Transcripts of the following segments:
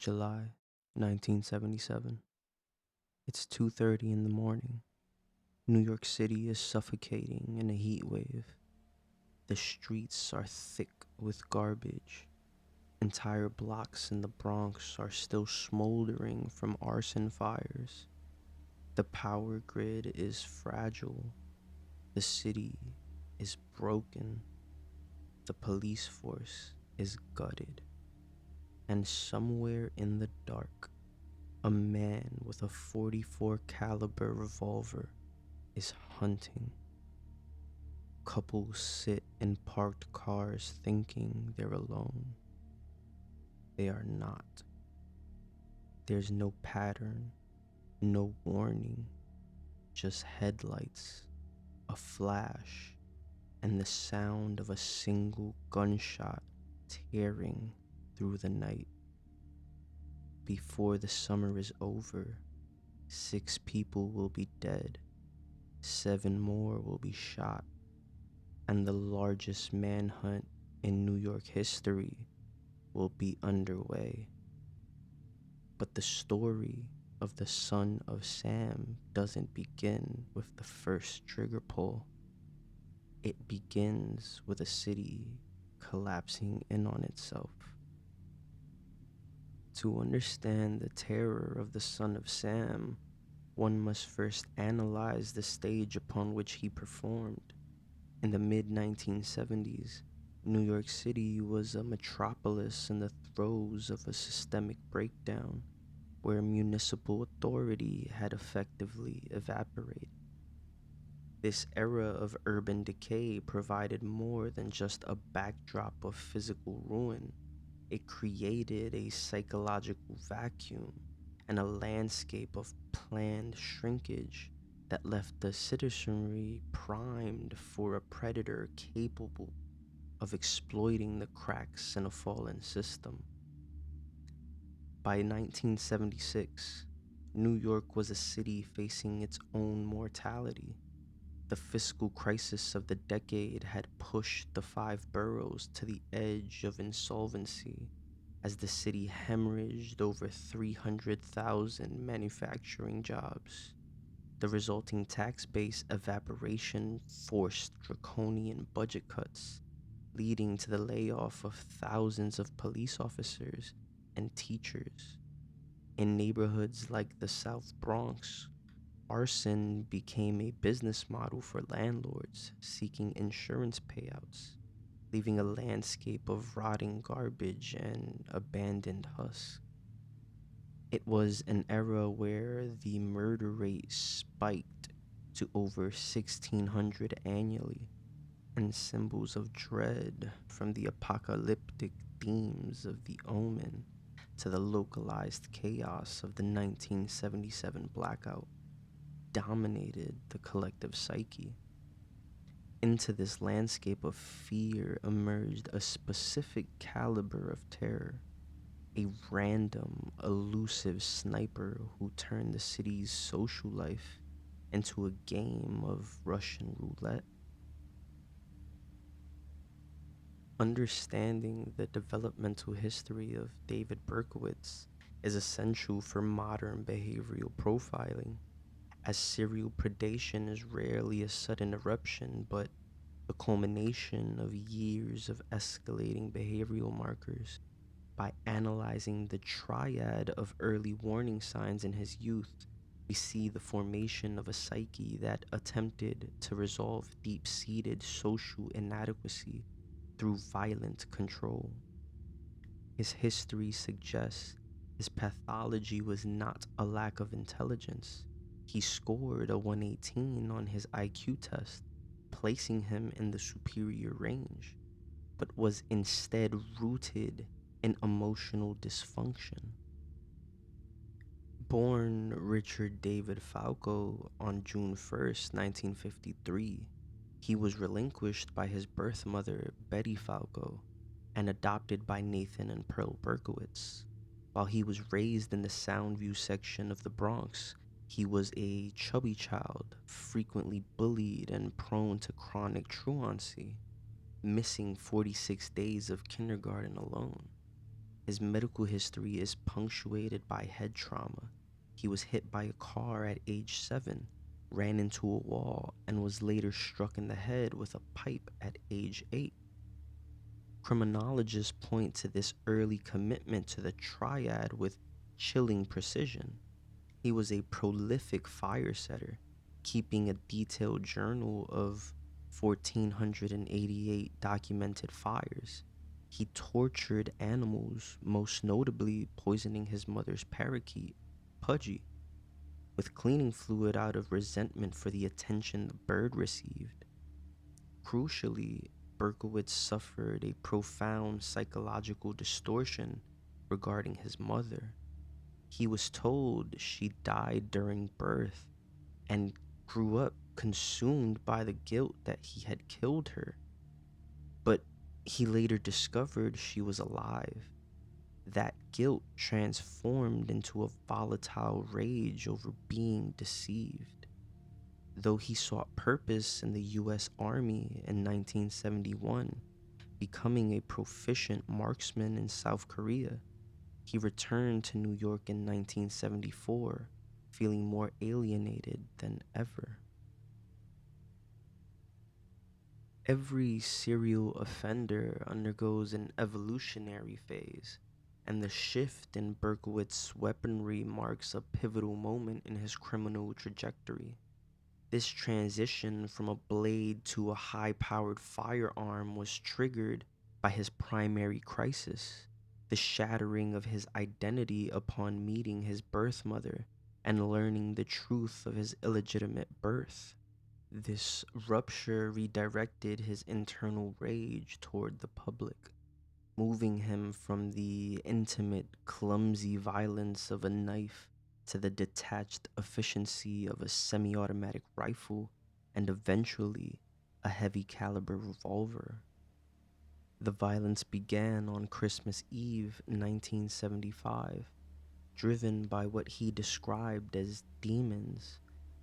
July 1977. It's 2:30 in the morning. New York City is suffocating in a heat wave. The streets are thick with garbage. Entire blocks in the Bronx are still smoldering from arson fires. The power grid is fragile. The city is broken. The police force is gutted. And somewhere in the dark, a man with a 44 caliber revolver is hunting. Couples sit in parked cars thinking they're alone. They are not. There's no pattern, no warning, just headlights, a flash, and the sound of a single gunshot tearing through the night. Before the summer is over, 6 people will be dead, 7 more will be shot, and the largest manhunt in New York history will be underway. But the story of the son of Sam doesn't begin with the first trigger pull. It begins with a city collapsing in on itself. To understand the terror of the son of Sam, one must first analyze the stage upon which he performed. In the mid-1970s, New York City was a metropolis in the throes of a systemic breakdown where municipal authority had effectively evaporated. This era of urban decay provided more than just a backdrop of physical ruin. It created a psychological vacuum and a landscape of planned shrinkage that left the citizenry primed for a predator capable of exploiting the cracks in a fallen system. By 1976, New York was a city facing its own mortality. The fiscal crisis of the decade had pushed the 5 boroughs to the edge of insolvency as the city hemorrhaged over 300,000 manufacturing jobs. The resulting tax base evaporation forced draconian budget cuts, leading to the layoff of thousands of police officers and teachers. In neighborhoods like the South Bronx, arson became a business model for landlords seeking insurance payouts, leaving a landscape of rotting garbage and abandoned husks. It was an era where the murder rate spiked to over 1,600 annually, and symbols of dread, from the apocalyptic themes of The Omen to the localized chaos of the 1977 blackout, dominated the collective psyche. Into this landscape of fear emerged a specific caliber of terror, a random, elusive sniper who turned the city's social life into a game of Russian roulette. Understanding the developmental history of David Berkowitz is essential for modern behavioral profiling, as serial predation is rarely a sudden eruption, but the culmination of years of escalating behavioral markers. By analyzing the triad of early warning signs in his youth, we see the formation of a psyche that attempted to resolve deep-seated social inadequacy through violent control. His history suggests his pathology was not a lack of intelligence. He scored a 118 on his IQ test, placing him in the superior range, but was instead rooted in emotional dysfunction. Born Richard David Falco on June 1st, 1953, he was relinquished by his birth mother, Betty Falco, and adopted by Nathan and Pearl Berkowitz. While he was raised in the Soundview section of the Bronx, he was a chubby child, frequently bullied and prone to chronic truancy, missing 46 days of kindergarten alone. His medical history is punctuated by head trauma. He was hit by a car at age 7, ran into a wall, and was later struck in the head with a pipe at age 8. Criminologists point to this early commitment to the triad with chilling precision. He was a prolific fire setter, keeping a detailed journal of 1,488 documented fires. He tortured animals, most notably poisoning his mother's parakeet, Pudgy, with cleaning fluid out of resentment for the attention the bird received. Crucially, Berkowitz suffered a profound psychological distortion regarding his mother. He was told she died during birth and grew up consumed by the guilt that he had killed her. But he later discovered she was alive. That guilt transformed into a volatile rage over being deceived. Though he sought purpose in the U.S. Army in 1971, becoming a proficient marksman in South Korea, he returned to New York in 1974, feeling more alienated than ever. Every serial offender undergoes an evolutionary phase, and the shift in Berkowitz's weaponry marks a pivotal moment in his criminal trajectory. This transition from a blade to a high-powered firearm was triggered by his primary crisis, the shattering of his identity upon meeting his birth mother and learning the truth of his illegitimate birth. This rupture redirected his internal rage toward the public, moving him from the intimate, clumsy violence of a knife to the detached efficiency of a semi automatic rifle and eventually a heavy caliber revolver. The violence began on Christmas Eve 1975. Driven by what he described as demons,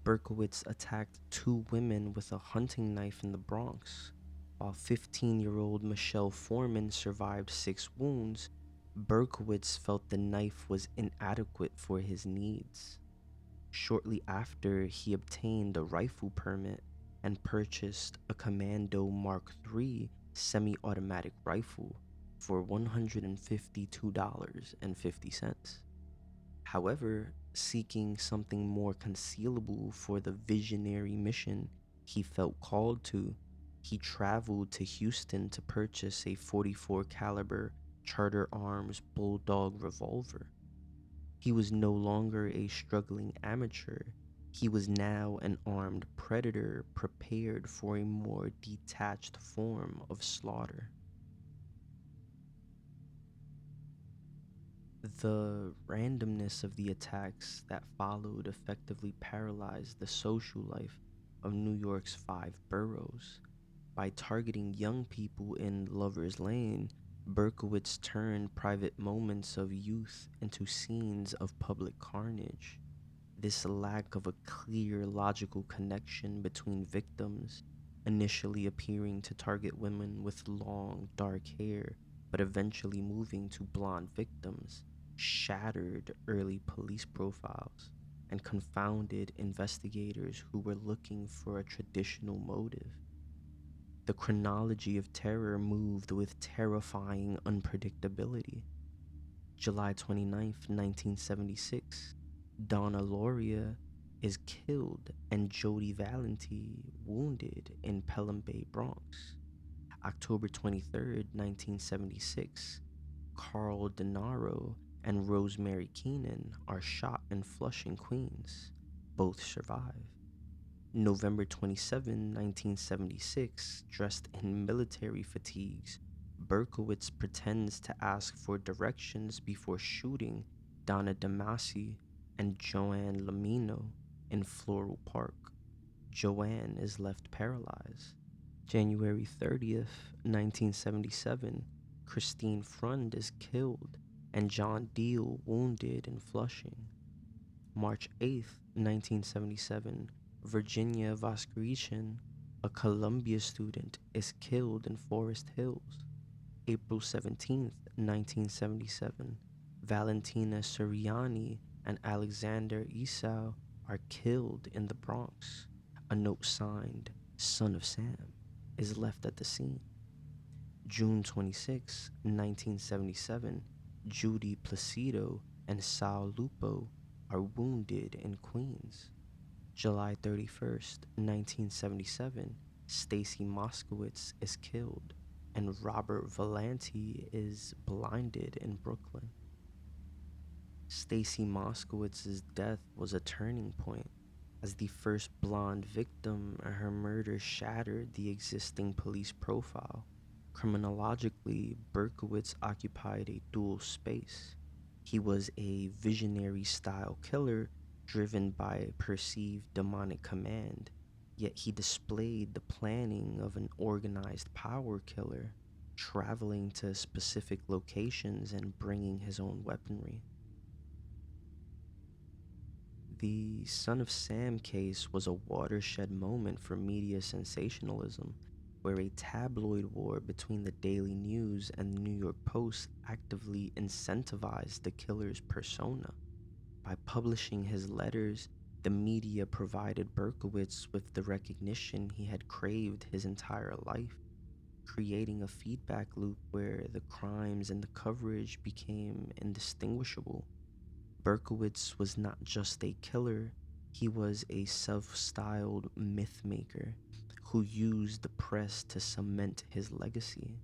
Berkowitz attacked 2 women with a hunting knife in the Bronx. While 15-year-old Michelle Foreman survived 6 wounds, Berkowitz felt the knife was inadequate for his needs. Shortly after, he obtained a rifle permit and purchased a Commando Mark III semi-automatic rifle for $152.50. However, seeking something more concealable for the visionary mission he felt called to, he traveled to Houston to purchase a 44 caliber Charter Arms Bulldog revolver. He was no longer a struggling amateur. He was now an armed predator prepared for a more detached form of slaughter. The randomness of the attacks that followed effectively paralyzed the social life of New York's 5 boroughs. By targeting young people in Lover's Lane, Berkowitz turned private moments of youth into scenes of public carnage. This lack of a clear, logical connection between victims, initially appearing to target women with long, dark hair, but eventually moving to blonde victims, shattered early police profiles and confounded investigators who were looking for a traditional motive. The chronology of terror moved with terrifying unpredictability. July 29th, 1976, Donna Loria is killed and Jody Valenti wounded in Pelham Bay, Bronx. October 23rd, 1976, Carl Denaro and Rosemary Keenan are shot in Flushing, Queens. Both survive. November 27, 1976, dressed in military fatigues, Berkowitz pretends to ask for directions before shooting Donna Damasi and Joanne Lamino in Floral Park. Joanne is left paralyzed. January 30th, 1977, Christine Frund is killed and John Deal wounded in Flushing. March 8th, 1977, Virginia Voskrechen, a Columbia student, is killed in Forest Hills. April 17th, 1977, Valentina Suriani and Alexander Esau are killed in the Bronx. A note signed, Son of Sam, is left at the scene. June 26, 1977, Judy Placido and Sal Lupo are wounded in Queens. July 31st, 1977, Stacy Moskowitz is killed and Robert Valenti is blinded in Brooklyn. Stacy Moskowitz's death was a turning point. As the first blonde victim, her murder shattered the existing police profile. Criminologically, Berkowitz occupied a dual space. He was a visionary style killer driven by perceived demonic command, yet he displayed the planning of an organized power killer, traveling to specific locations and bringing his own weaponry. The Son of Sam case was a watershed moment for media sensationalism, where a tabloid war between the Daily News and the New York Post actively incentivized the killer's persona. By publishing his letters, the media provided Berkowitz with the recognition he had craved his entire life, creating a feedback loop where the crimes and the coverage became indistinguishable. Berkowitz was not just a killer, he was a self styled myth maker who used the press to cement his legacy.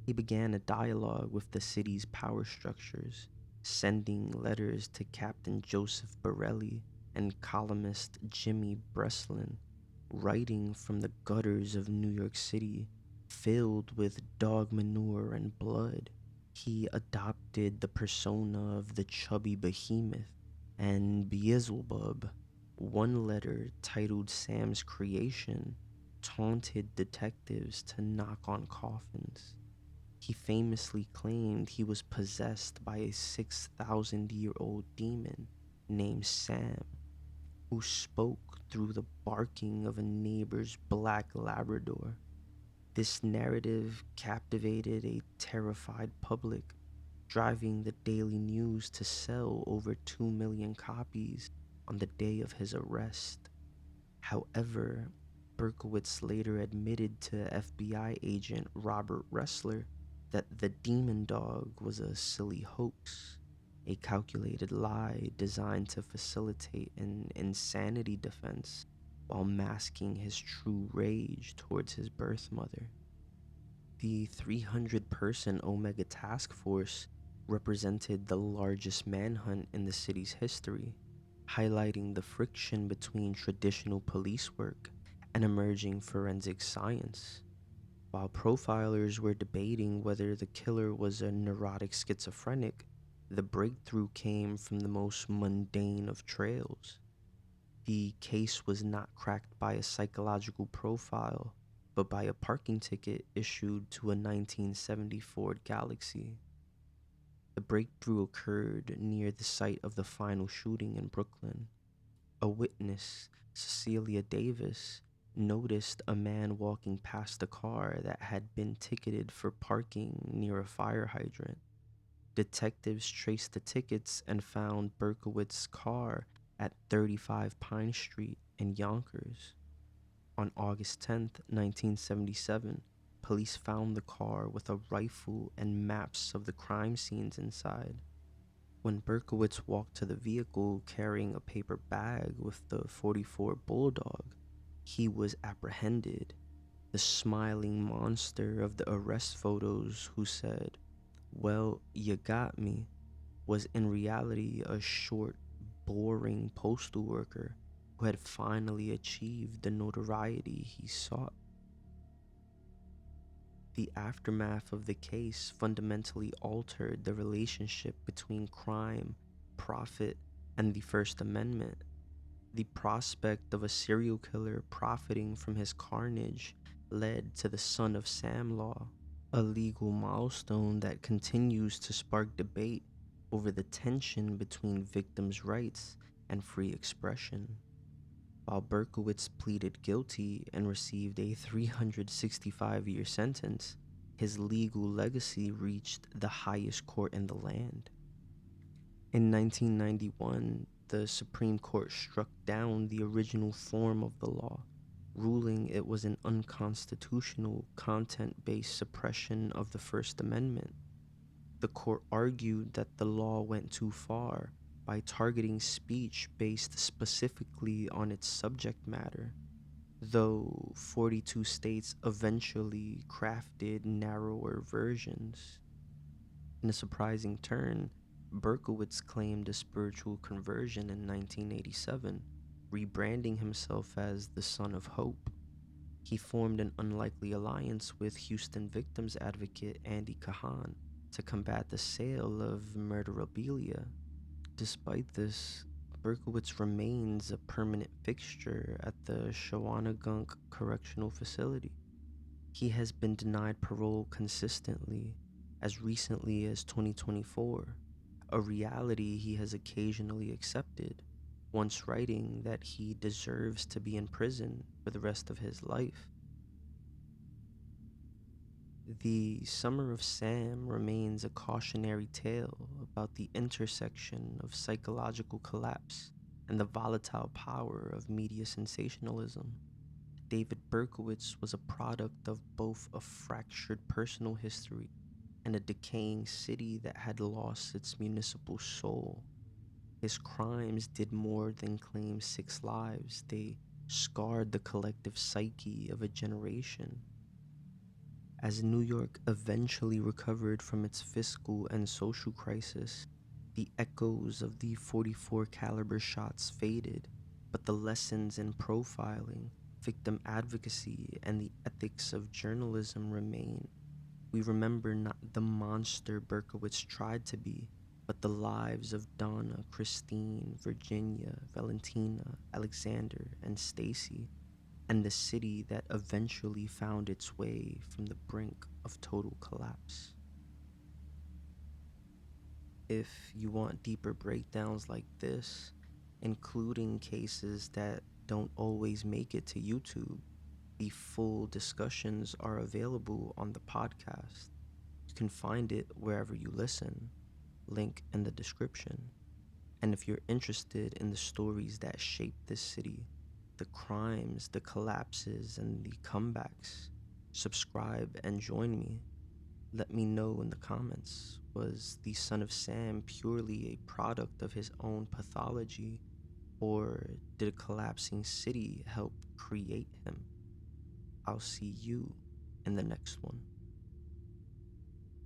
He began a dialogue with the city's power structures, sending letters to Captain Joseph Borelli and columnist Jimmy Breslin, writing from the gutters of New York City, filled with dog manure and blood. He adopted the persona of the chubby behemoth and Beelzebub. One letter, titled Sam's Creation, taunted detectives to knock on coffins. He famously claimed he was possessed by a 6,000-year-old demon named Sam, who spoke through the barking of a neighbor's black Labrador. This narrative captivated a terrified public, driving the Daily News to sell over 2 million copies on the day of his arrest. However, Berkowitz later admitted to FBI agent Robert Ressler that the demon dog was a silly hoax, a calculated lie designed to facilitate an insanity defense while masking his true rage towards his birth mother. The 300-person Omega Task Force represented the largest manhunt in the city's history, highlighting the friction between traditional police work and emerging forensic science. While profilers were debating whether the killer was a neurotic schizophrenic, the breakthrough came from the most mundane of trails. The case was not cracked by a psychological profile, but by a parking ticket issued to a 1970 Ford Galaxy. The breakthrough occurred near the site of the final shooting in Brooklyn. A witness, Cecilia Davis, noticed a man walking past a car that had been ticketed for parking near a fire hydrant. Detectives traced the tickets and found Berkowitz's car at 35 Pine Street in Yonkers. On August 10th, 1977, police found the car with a rifle and maps of the crime scenes inside. When Berkowitz walked to the vehicle carrying a paper bag with the .44 Bulldog, he was apprehended. The smiling monster of the arrest photos who said, "Well, you got me," was in reality a short, boring postal worker who had finally achieved the notoriety he sought. The aftermath of the case fundamentally altered the relationship between crime, profit, and the First Amendment. The prospect of a serial killer profiting from his carnage led to the Son of Sam law, a legal milestone that continues to spark debate over the tension between victims' rights and free expression. While Berkowitz pleaded guilty and received a 365-year sentence, his legal legacy reached the highest court in the land. In 1991, the Supreme Court struck down the original form of the law, ruling it was an unconstitutional, content-based suppression of the First Amendment. The court argued that the law went too far by targeting speech based specifically on its subject matter, though 42 states eventually crafted narrower versions. In a surprising turn, Berkowitz claimed a spiritual conversion in 1987, rebranding himself as the Son of Hope. He formed an unlikely alliance with Houston victims advocate Andy Kahan to combat the sale of murderabilia. Despite this, Berkowitz remains a permanent fixture at the Shawangunk Correctional Facility. He has been denied parole consistently, as recently as 2024, a reality he has occasionally accepted, once writing that he deserves to be in prison for the rest of his life. The Summer of Sam remains a cautionary tale about the intersection of psychological collapse and the volatile power of media sensationalism. David Berkowitz was a product of both a fractured personal history and a decaying city that had lost its municipal soul. His crimes did more than claim 6 lives, they scarred the collective psyche of a generation. As New York eventually recovered from its fiscal and social crisis, the echoes of the .44 caliber shots faded, but the lessons in profiling, victim advocacy, and the ethics of journalism remain. We remember not the monster Berkowitz tried to be, but the lives of Donna, Christine, Virginia, Valentina, Alexander, and Stacy, and the city that eventually found its way from the brink of total collapse. If you want deeper breakdowns like this, including cases that don't always make it to YouTube, the full discussions are available on the podcast. You can find it wherever you listen, link in the description. And if you're interested in the stories that shaped this city, the crimes, the collapses, and the comebacks, subscribe and join me. Let me know in the comments, was the Son of Sam purely a product of his own pathology, or did a collapsing city help create him? I'll see you in the next one.